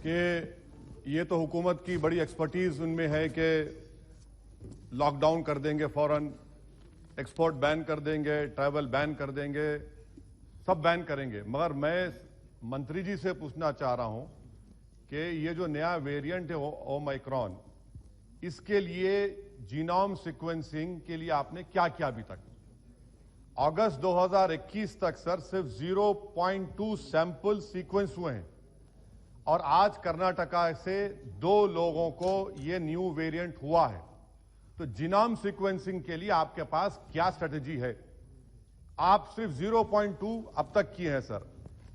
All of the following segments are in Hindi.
कि ये तो हुकूमत की बड़ी एक्सपर्टीज उनमें है कि लॉकडाउन कर देंगे फौरन, एक्सपोर्ट बैन कर देंगे, ट्रैवल बैन कर देंगे, सब बैन करेंगे। मगर मैं मंत्री जी से पूछना चाह रहा हूं कि ये जो नया वेरिएंट है ओमाइक्रॉन, इसके लिए जीनोम सीक्वेंसिंग के लिए आपने क्या किया अभी तक? अगस्त 2021 तक सर सिर्फ 0.2 सैंपल सीक्वेंस हुए हैं और आज कर्नाटका से 2 लोगों को ये न्यू वेरिएंट हुआ है। तो जीनोम सीक्वेंसिंग के लिए आपके पास क्या स्ट्रेटेजी है? आप सिर्फ 0.2 अब तक किए हैं सर,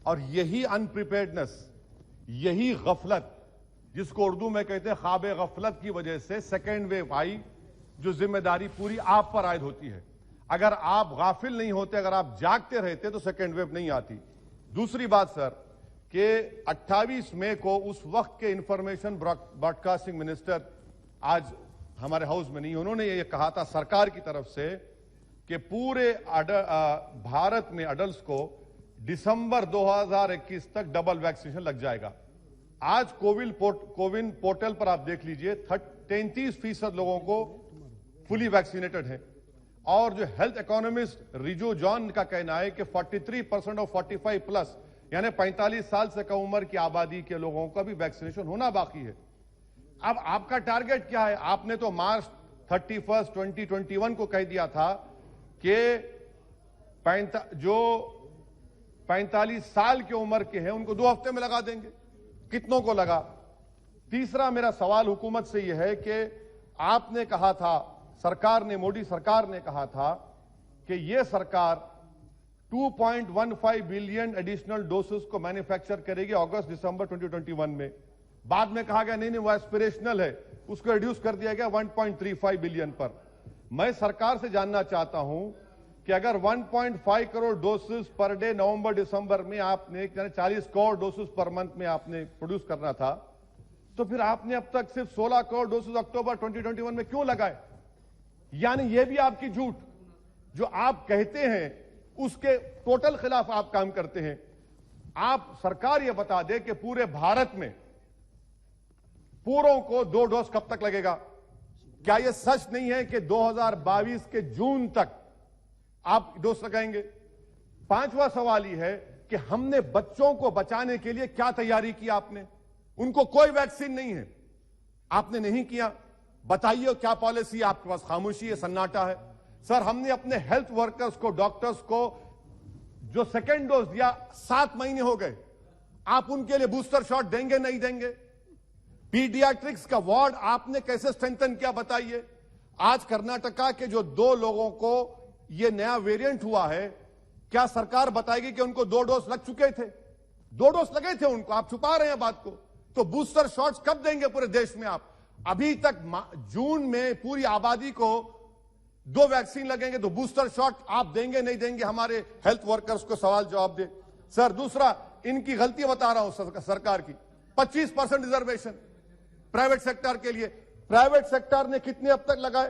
और यही अनप्रिपेयर्डनेस, यही गफलत, जिसको उर्दू में कहते हैं ख्वाबे गफलत की वजह से सेकेंड वेव आई, जो जिम्मेदारी पूरी आप पर आयद होती है। अगर आप गाफिल नहीं होते, अगर आप जागते रहते तो सेकेंड वेव नहीं आती। दूसरी बात सर कि 28 मई को उस वक्त के इंफॉर्मेशन ब्रॉडकास्टिंग मिनिस्टर आज हमारे हाउस में नहीं, उन्होंने ये कहा था सरकार की तरफ से कि पूरे भारत में अडल्ट को दिसंबर 2021 तक डबल वैक्सीनेशन लग जाएगा। आज कोविन पोर्टल पर आप देख लीजिए 33% लोगों को फुली वैक्सीनेटेड है, और जो हेल्थ इकोनॉमिस्ट रिजू जॉन का कहना है कि 43% ऑफ 45 प्लस यानी 45 साल से कम उम्र की आबादी के लोगों का भी वैक्सीनेशन होना बाकी है। अब आपका टारगेट क्या है? आपने तो मार्च 31, 2021 को कह दिया था कि जो 45 साल की उम्र के हैं उनको 2 हफ्ते में लगा देंगे। कितनों को लगा? तीसरा मेरा सवाल हुकूमत से यह है कि आपने कहा था, सरकार ने, मोदी सरकार ने कहा था कि यह सरकार 2.15 बिलियन एडिशनल डोसेस को मैन्युफैक्चर करेगी अगस्त दिसंबर 2021 में। बाद में कहा गया नहीं वो एस्पिरेशनल है, उसको रिड्यूस कर दिया गया 1.35 बिलियन पर। मैं सरकार से जानना चाहता हूं कि अगर 1.5 करोड़ डोसेस पर डे नवंबर दिसंबर में आपने 40 करोड़ डोसेस पर मंथ में आपने प्रोड्यूस करना था, तो फिर आपने अब तक सिर्फ 16 करोड़ डोसेस अक्टूबर 2021 में क्यों लगाए? यानी यह भी आपकी झूठ, जो आप कहते हैं उसके टोटल खिलाफ आप काम करते हैं। आप सरकार यह बता दे कि पूरे भारत में पूरों को 2 डोज कब तक लगेगा? क्या यह सच नहीं है कि 2022 के जून तक आप डोज लगाएंगे? 5वां सवाल यह है कि हमने बच्चों को बचाने के लिए क्या तैयारी की आपने? उनको कोई वैक्सीन नहीं है, आपने नहीं किया। बताइए क्या पॉलिसी? आपके पास खामोशी है, सन्नाटा है। सर, हमने अपने हेल्थ वर्कर्स को, डॉक्टर्स को जो सेकेंड डोज दिया 7 महीने हो गए, आप उनके लिए बूस्टर शॉट देंगे नहीं देंगे? पीडियाट्रिक्स का वार्ड आपने कैसे स्ट्रेंथन किया बताइए? आज कर्नाटका के जो 2 लोगों को यह नया वेरिएंट हुआ है, क्या सरकार बताएगी कि उनको 2 डोज लग चुके थे? 2 डोज लगे थे उनको, आप छुपा रहे हैं बात को। तो बूस्टर शॉट्स कब देंगे पूरे देश में आप? अभी तक जून में पूरी आबादी को 2 वैक्सीन लगेंगे, तो बूस्टर शॉट आप देंगे नहीं देंगे? हमारे हेल्थ वर्कर्स को सवाल जवाब दे। सर, दूसरा इनकी गलती बता रहा हूं सरकार की, 25% रिजर्वेशन प्राइवेट सेक्टर के लिए। प्राइवेट सेक्टर ने कितने अब तक लगाए?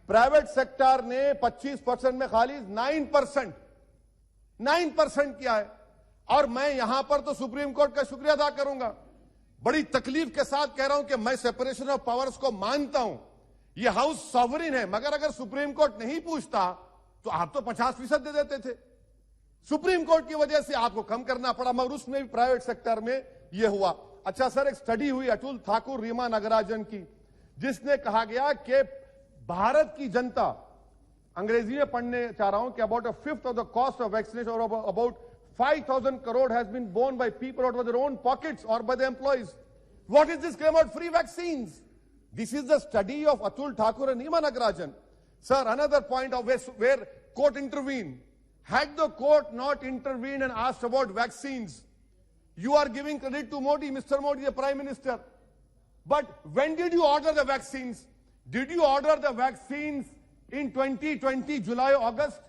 प्राइवेट सेक्टर ने 25% में खाली 9% किया है। और मैं यहां पर तो सुप्रीम कोर्ट का शुक्रिया अदा करूंगा, बड़ी तकलीफ के साथ कह रहा हूं कि मैं सेपरेशन ऑफ पावर्स को मानता हूं, यह हाउस सॉवरिन है, मगर अगर सुप्रीम कोर्ट नहीं पूछता तो आप तो 50% दे देते थे। सुप्रीम कोर्ट की वजह से आपको कम करना पड़ा, मगर उसमें भी प्राइवेट सेक्टर में यह हुआ। अच्छा सर, एक स्टडी हुई अतुल ठाकुर, रीमा नागराजन की, जिसने कहा गया कि भारत की जनता, अंग्रेजी में पढ़ने चाह रहा हूं, कि about a fifth of the cost of vaccination और about 5,000 crore has been borne by people out of their own pockets or by the employees. What is this claim about free vaccines? This is the study of Atul Thakur and Nima Nagarajan. Sir, another point of where court intervened. Had the court not intervened and asked about vaccines, you are giving credit to Modi, Mr. Modi, the Prime Minister. But when did you order the vaccines? Did you order the vaccines in 2020, July, August?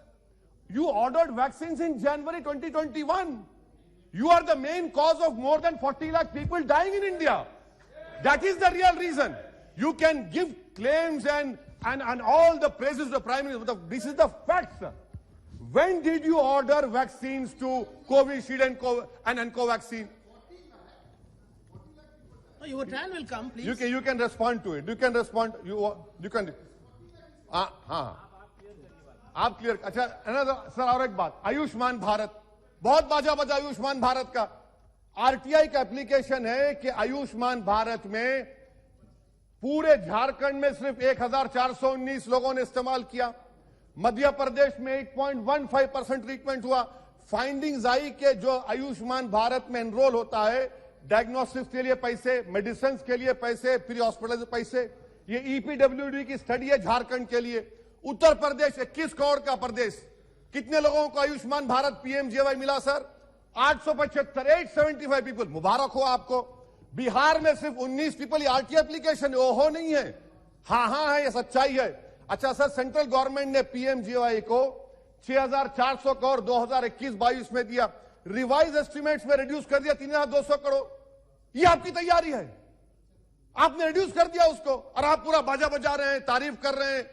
You ordered vaccines in January 2021. You are the main cause of more than 40 lakh people dying in India. That is the real reason. You can give claims and all the praises to the Prime Minister, but this is the fact, sir. When did you order vaccines to Covishield and Covaxin? No, your turn will come, please. You can respond to it. You can respond. You can. हाँ आप क्लियर. अच्छा सर और एक बात, आयुष्मान भारत बहुत बाजा बजा आयुष्मान भारत का. आरटीआई का एप्लीकेशन है कि आयुष्मान भारत में पूरे झारखंड में सिर्फ 1419 लोगों ने इस्तेमाल किया. मध्य प्रदेश में 8.15% ट्रीटमेंट हुआ. फाइंडिंग्स आई कि जो आयुष्मान भारत में एनरोल होता है, डायग्नोस्टिक्स के लिए पैसे, मेडिसिन के लिए पैसे, प्री हॉस्पिटल पैसे, ये ईपीडब्ल्यूडी की स्टडी है झारखंड के लिए. उत्तर प्रदेश 21 करोड़ का प्रदेश, कितने लोगों को आयुष्मान भारत पीएमजेवाई मिला सर? 875 पीपल. मुबारक हो आपको. बिहार में सिर्फ 19 पीपल. आरटीआई एप्लीकेशन ओहो नहीं है, हाँ है, ये सच्चाई है. अच्छा सर, सेंट्रल गवर्नमेंट ने पीएमजेवाई को 6400 करोड़ 2021-22 में दिया. रिवाइज एस्टिमेट्स में रिड्यूस कर दिया 3200 करोड़. ये आपकी तैयारी है, आपने रिड्यूस कर दिया उसको, और आप पूरा बाजा बजा रहे हैं, तारीफ कर रहे हैं.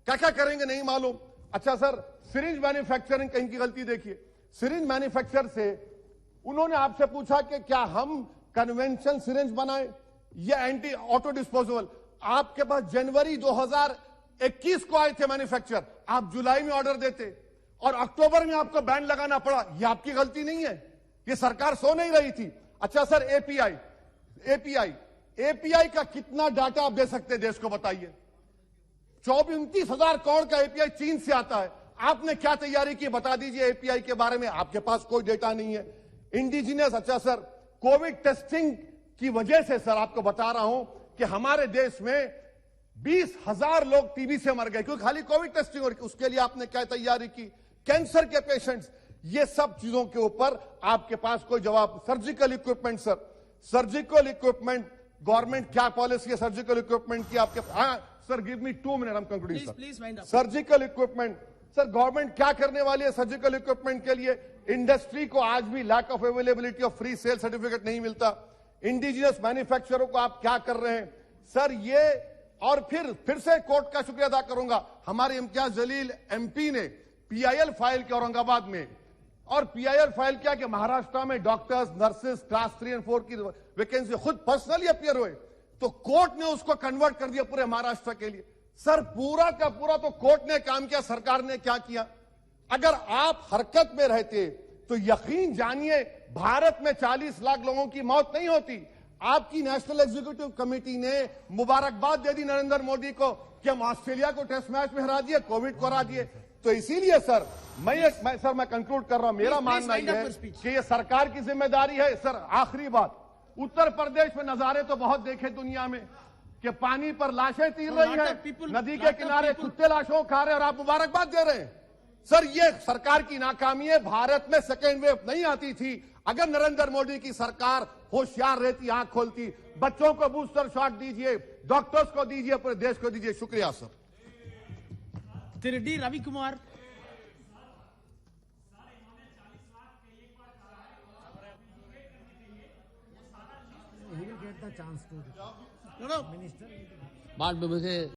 क्या क्या करेंगे नहीं मालूम. अच्छा सर, सिरिंज मैन्युफैक्चरिंग कहीं की गलती देखिए. सिरिंज मैन्युफैक्चर से उन्होंने आपसे पूछा कि क्या हम कन्वेंशन सिरिंज बनाए या एंटी ऑटो डिस्पोजेबल. आपके पास जनवरी 2021 को आए थे मैन्युफैक्चर, आप जुलाई में ऑर्डर देते और अक्टूबर में आपको बैन लगाना पड़ा. यह आपकी गलती नहीं है, ये सरकार सो नहीं रही थी. अच्छा सर, एपीआई का कितना डाटा आप दे सकते हैं देश को, बताइए. 29,000 करोड़ का एपीआई चीन से आता है. आपने क्या तैयारी की, बता दीजिए एपीआई के बारे में. आपके पास कोई डेटा नहीं है. इंडिजिनियस. अच्छा सर, कोविड टेस्टिंग की वजह से सर आपको बता रहा हूं कि हमारे देश में 20,000 लोग टीबी से मर गए क्योंकि खाली कोविड टेस्टिंग हो रही. उसके लिए आपने क्या तैयारी की? कैंसर के पेशेंट्स, ये सब चीजों के ऊपर आपके पास कोई जवाब. Surgical equipment sir, surgical equipment government क्या पॉलिसी है सर्जिकल इक्विपमेंट की आपके? हाँ sir, give me 2 minute, I am concluding sir. Surgical equipment sir, government क्या करने वाली है सर्जिकल इक्विपमेंट के लिए? इंडस्ट्री को आज भी lack of availability of free sale certificate नहीं मिलता. इंडिजिनियस मैन्युफैक्चररों को आप क्या कर रहे हैं सर? ये और फिर से कोर्ट का शुक्रिया अदा करूंगा. हमारे इम्तियाज जलील एमपी ने पीआईएल फाइल के औरंगाबाद में, और पीआईएल फाइल क्या कि महाराष्ट्र में डॉक्टर्स, नर्सेस क्लास 3 और 4 की वैकेंसी खुद पर्सनली अपियर हुए, तो कोर्ट ने उसको कन्वर्ट कर दिया पूरे महाराष्ट्र के लिए. सर पूरा का पूरा तो कोर्ट ने काम किया, सरकार ने क्या किया? अगर आप हरकत में रहते तो यकीन जानिए भारत में 40 लाख लोगों की मौत नहीं होती. आपकी नेशनल एग्जीक्यूटिव कमेटी ने मुबारकबाद दे दी नरेंद्र मोदी को कि हम ऑस्ट्रेलिया को टेस्ट मैच में हरा दिए, कोविड को हरा दिए. तो इसीलिए सर मैं कंक्लूड कर रहा हूं. मेरा मानना यह है कि ये सरकार की जिम्मेदारी है. सर आखिरी बात, उत्तर प्रदेश में नजारे तो बहुत देखे दुनिया में कि पानी पर लाशें तीर रही हैं, नदी के किनारे कुत्ते लाशों खा रहे हैं, और आप मुबारकबाद दे रहे हैं. सर ये सरकार की नाकामी है. भारत में सेकेंड वेव नहीं आती थी. अगर नरेंद्र मोदी की सरकार होशियार रहती, आंख खोलती, बच्चों को बूस्टर शॉट दीजिए, डॉक्टर्स को दीजिए, पूरे देश को दीजिए. शुक्रिया sir. Tirdi Ravi Kumar. He will get the chance to. No. Minister. बात मुझे